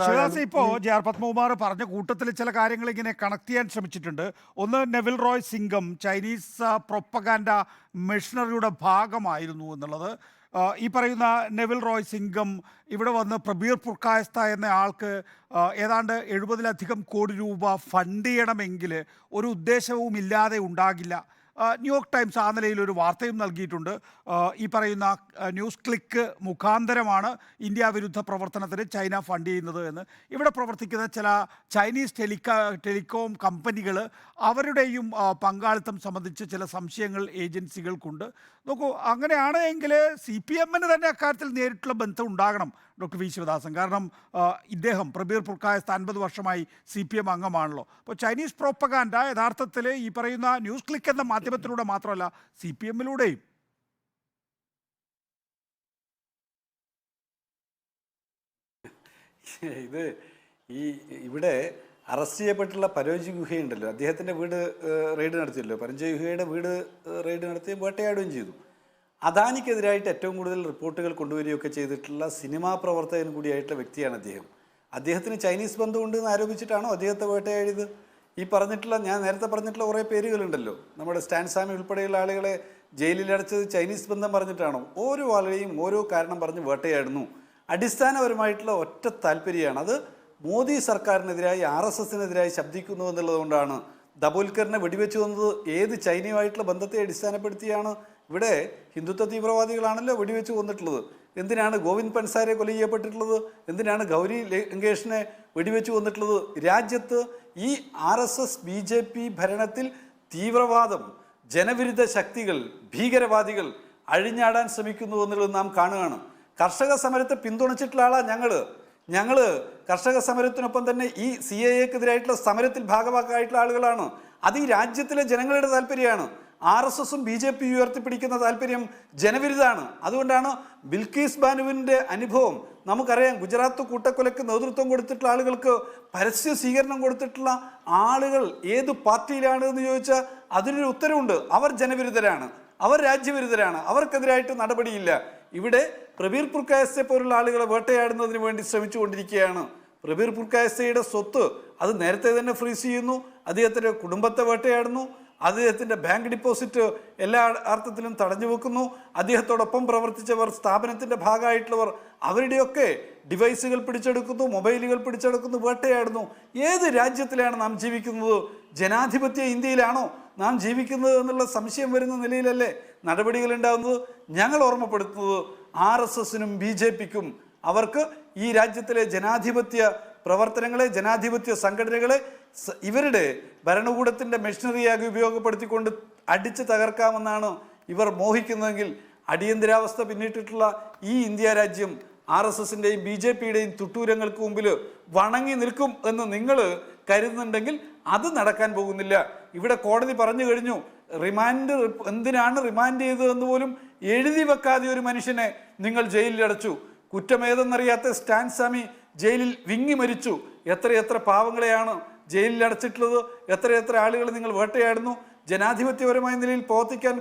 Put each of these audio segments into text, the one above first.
ശിവദാസ് ഇപ്പോ J R Padmakumar പറഞ്ഞ കൂട്ടത്തിൽ ചില കാര്യങ്ങൾ ഇങ്ങനെ കണക്ട് ചെയ്യാൻ ശ്രമിച്ചിട്ടുണ്ട്. ഒന്ന്, Neville Roy Singham Chinese propaganda മെഷീനറിയുടെ ഭാഗമായിരുന്നു എന്നുള്ളത്. ഈ പറയുന്ന നെവിൽ റോയ് സിംഗം ഇവിടെ വന്ന് പ്രബീർ പുർക്കായസ്ത എന്ന ആൾക്ക് ഏതാണ്ട് 70-ലധികം കോടി രൂപ ഫണ്ട് ചെയ്യണമെങ്കിൽ ഒരു ഉദ്ദേശവും ഇല്ലാതെ ഉണ്ടാകില്ല. ന്യൂയോർക്ക് ടൈംസ് ആ നിലയിൽ ഒരു വാർത്തയും നൽകിയിട്ടുണ്ട്. ഈ പറയുന്ന ന്യൂസ് ക്ലിക്ക് മുഖാന്തരമാണ് ഇന്ത്യ വിരുദ്ധ പ്രവർത്തനത്തിന് ചൈന ഫണ്ട് ചെയ്യുന്നത് എന്ന്. ഇവിടെ പ്രവർത്തിക്കുന്ന ചില ചൈനീസ് ടെലികോം കമ്പനികൾ അവരുടെയും പങ്കാളിത്തം സംബന്ധിച്ച് ചില സംശയങ്ങൾ ഏജൻസികൾക്കുണ്ട്. നോക്കൂ, അങ്ങനെയാണ് എങ്കിൽ CPM-ന് തന്നെ അക്കാര്യത്തിൽ നേരിട്ടുള്ള ബന്ധം ഉണ്ടാകണം ഡോക്ടർ വി ശിവദാസൻ. കാരണം ഇദ്ദേഹം പ്രബീർ പുർക്കായസ്ത 50 വർഷമായി CPM അംഗമാണല്ലോ. അപ്പോൾ ചൈനീസ് പ്രോപ്പഗാൻഡ യഥാർത്ഥത്തിൽ ഈ പറയുന്ന ന്യൂസ് ക്ലിക്ക് എന്ന മാധ്യമത്തിലൂടെ മാത്രമല്ല CPM-ലൂടെയും ഇവിടെ അറസ്റ്റ് ചെയ്യപ്പെട്ടുള്ള പരോജി ഗുഹയുണ്ടല്ലോ, അദ്ദേഹത്തിൻ്റെ വീട് റെയ്ഡ് നടത്തിയല്ലോ. പരഞ്ജയ് ഗുഹയുടെ വീട് റെയ്ഡ് നടത്തി വേട്ടയാടുകയും ചെയ്തു. അദാനിക്കെതിരായിട്ട് ഏറ്റവും കൂടുതൽ റിപ്പോർട്ടുകൾ കൊണ്ടുവരികയൊക്കെ ചെയ്തിട്ടുള്ള സിനിമാ പ്രവർത്തകൻ കൂടിയായിട്ടുള്ള വ്യക്തിയാണ് അദ്ദേഹം. അദ്ദേഹത്തിന് ചൈനീസ് ബന്ധമുണ്ട് എന്ന് ആരോപിച്ചിട്ടാണോ അദ്ദേഹത്തെ വേട്ടയാടിയത്? ഈ പറഞ്ഞിട്ടുള്ള, ഞാൻ നേരത്തെ പറഞ്ഞിട്ടുള്ള കുറേ പേരുകളുണ്ടല്ലോ, നമ്മുടെ സ്റ്റാൻ സ്വാമി ഉൾപ്പെടെയുള്ള ആളുകളെ ജയിലിലടച്ചത് ചൈനീസ് ബന്ധം പറഞ്ഞിട്ടാണോ? ഓരോ ആളുകളെയും ഓരോ കാരണം പറഞ്ഞ് വേട്ടയാടുന്നു. അടിസ്ഥാനപരമായിട്ടുള്ള ഒറ്റ താല്പര്യമാണ് അത്. മോദി സർക്കാരിനെതിരായി RSSനെതിരായി ശബ്ദിക്കുന്നു എന്നുള്ളതുകൊണ്ടാണ്. ദബോൽക്കറിനെ വെടിവെച്ചു വന്നത് ഏത് ചൈനയുമായിട്ടുള്ള ബന്ധത്തെ അടിസ്ഥാനപ്പെടുത്തിയാണ്? ഇവിടെ ഹിന്ദുത്വ തീവ്രവാദികളാണല്ലോ വെടിവെച്ച് കൊന്നിട്ടുള്ളത്. എന്തിനാണ് ഗോവിന്ദ് പൻസാരെ കൊല ചെയ്യപ്പെട്ടിട്ടുള്ളത്? എന്തിനാണ് ഗൗരി ലങ്കേഷിനെ വെടിവെച്ച് കൊന്നിട്ടുള്ളത്? രാജ്യത്ത് ഈ RSS BJP ഭരണത്തിൽ തീവ്രവാദം, ജനവിരുദ്ധ ശക്തികൾ, ഭീകരവാദികൾ അഴിഞ്ഞാടാൻ ശ്രമിക്കുന്നു എന്നുള്ളത് നാം കാണുകയാണ്. കർഷക സമരത്തെ പിന്തുണച്ചിട്ടുള്ള ആളാണ് ഞങ്ങൾ കർഷക സമരത്തിനൊപ്പം തന്നെ ഈ CAA-ക്കെതിരായിട്ടുള്ള സമരത്തിൽ ഭാഗമാക്കായിട്ടുള്ള ആളുകളാണ്. അത് ഈ രാജ്യത്തിലെ ജനങ്ങളുടെ താല്പര്യമാണ്. RSSും BJP ഉയർത്തിപ്പിടിക്കുന്ന താല്പര്യം ജനവിരുദ്ധാണ്. അതുകൊണ്ടാണ് ബിൽക്കീസ് ബാനുവിൻ്റെ അനുഭവം നമുക്കറിയാം. ഗുജറാത്ത് കൂട്ടക്കൊലയ്ക്ക് നേതൃത്വം കൊടുത്തിട്ടുള്ള ആളുകൾക്ക് പരസ്യ സ്വീകരണം കൊടുത്തിട്ടുള്ള ആളുകൾ ഏത് പാർട്ടിയിലാണ് എന്ന് ചോദിച്ചാൽ അതിനൊരു ഉത്തരവുണ്ട്. അവർ ജനവിരുദ്ധരാണ്, അവർ രാജ്യവിരുദ്ധരാണ്, അവർക്കെതിരായിട്ട് നടപടിയില്ല. ഇവിടെ പ്രബീർ പുർക്കായസ്തയെ പോലുള്ള ആളുകളെ വേട്ടയാടുന്നതിന് വേണ്ടി ശ്രമിച്ചുകൊണ്ടിരിക്കുകയാണ്. പ്രബീർ പുർക്കായസ്തയുടെ സ്വത്ത് അത് നേരത്തെ തന്നെ ഫ്രീസ് ചെയ്യുന്നു. അദ്ദേഹത്തിൻ്റെ കുടുംബത്തെ വേട്ടയാടുന്നു. അദ്ദേഹത്തിൻ്റെ ബാങ്ക് ഡിപ്പോസിറ്റ് എല്ലാ അർത്ഥത്തിലും തടഞ്ഞു വെക്കുന്നു. അദ്ദേഹത്തോടൊപ്പം പ്രവർത്തിച്ചവർ, സ്ഥാപനത്തിൻ്റെ ഭാഗമായിട്ടുള്ളവർ, അവരുടെയൊക്കെ ഡിവൈസുകൾ പിടിച്ചെടുക്കുന്നു, മൊബൈലുകൾ പിടിച്ചെടുക്കുന്നു, വേട്ടയാടുന്നു. ഏത് രാജ്യത്തിലാണ് നാം ജീവിക്കുന്നത്? ജനാധിപത്യ ഇന്ത്യയിലാണോ നാം ജീവിക്കുന്നത് എന്നുള്ള സംശയം വരുന്ന നിലയിലല്ലേ നടപടികൾ ഉണ്ടാകുന്നത്? ഞങ്ങൾ ഓർമ്മപ്പെടുത്തുന്നത് RSSനും BJPക്കും അവർക്ക് ഈ രാജ്യത്തിലെ ജനാധിപത്യ പ്രവർത്തനങ്ങളെ, ജനാധിപത്യ സംഘടനകളെ ഇവരുടെ ഭരണകൂടത്തിൻ്റെ മെഷീനറിയായി ഉപയോഗപ്പെടുത്തിക്കൊണ്ട് അടിച്ചു തകർക്കാമെന്നാണ് ഇവർ മോഹിക്കുന്നതെങ്കിൽ അടിയന്തരാവസ്ഥ പിന്നിട്ടിട്ടുള്ള ഈ ഇന്ത്യ രാജ്യം RSSൻ്റെയും BJPയുടെയും തുട്ടൂരങ്ങൾക്ക് മുമ്പിൽ വണങ്ങി നിൽക്കും എന്ന് നിങ്ങൾ കരുതുന്നുണ്ടെങ്കിൽ അത് നടക്കാൻ പോകുന്നില്ല. ഇവിടെ കോടതി പറഞ്ഞു കഴിഞ്ഞു, എന്തിനാണ് റിമാൻഡ് ചെയ്തതെന്ന് പോലും എഴുതി വെക്കാതെ ഒരു മനുഷ്യനെ നിങ്ങൾ ജയിലിലടച്ചു. കുറ്റമേതെന്നറിയാത്ത സ്റ്റാൻ സ്വാമി ജയിലിൽ വിങ്ങി മരിച്ചു. എത്രയെത്ര പാവങ്ങളെയാണ് ജയിലിലടച്ചിട്ടുള്ളത്? എത്രയെത്ര ആളുകൾ നിങ്ങൾ വേട്ടയാടുന്നു? ജനാധിപത്യപരമായ നിലയിൽ പ്രവർത്തിക്കാൻ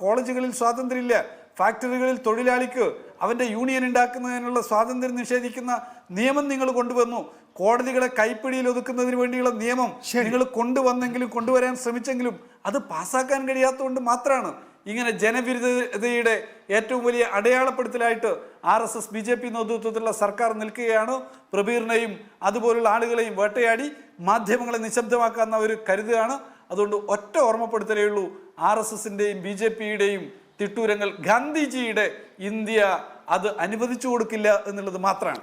കോളേജുകളിൽ സ്വാതന്ത്ര്യമില്ല. ഫാക്ടറികളിൽ തൊഴിലാളിക്ക് അവൻ്റെ യൂണിയൻ ഉണ്ടാക്കുന്നതിനുള്ള സ്വാതന്ത്ര്യം നിഷേധിക്കുന്ന നിയമം നിങ്ങൾ കൊണ്ടുവന്നു. കോടതികളെ കൈപ്പിടിയിൽ ഒതുക്കുന്നതിന് വേണ്ടിയുള്ള നിയമം നിങ്ങൾ കൊണ്ടുവന്നെങ്കിലും, കൊണ്ടുവരാൻ ശ്രമിച്ചെങ്കിലും അത് പാസ്സാക്കാൻ കഴിയാത്തതുകൊണ്ട് മാത്രമാണ് ഇങ്ങനെ ജനവിരുദ്ധതയുടെ ഏറ്റവും വലിയ അടയാളപ്പെടുത്തലായിട്ട് RSS BJP നേതൃത്വത്തിലുള്ള സർക്കാർ നിൽക്കുകയാണ്. പ്രബീറിനെയും അതുപോലുള്ള ആളുകളെയും വേട്ടയാടി മാധ്യമങ്ങളെ നിശബ്ദമാക്കാമെന്ന് അവർ കരുതുകയാണ്. അതുകൊണ്ട് ഒറ്റ ഓർമ്മപ്പെടുത്തലേ ഉള്ളൂ, RSSൻ്റെയും BJPയുടെയും തിട്ടൂരങ്ങൾ ഗാന്ധിജിയുടെ ഇന്ത്യ അത് അനുവദിച്ചു കൊടുക്കില്ല എന്നുള്ളത് മാത്രമാണ്.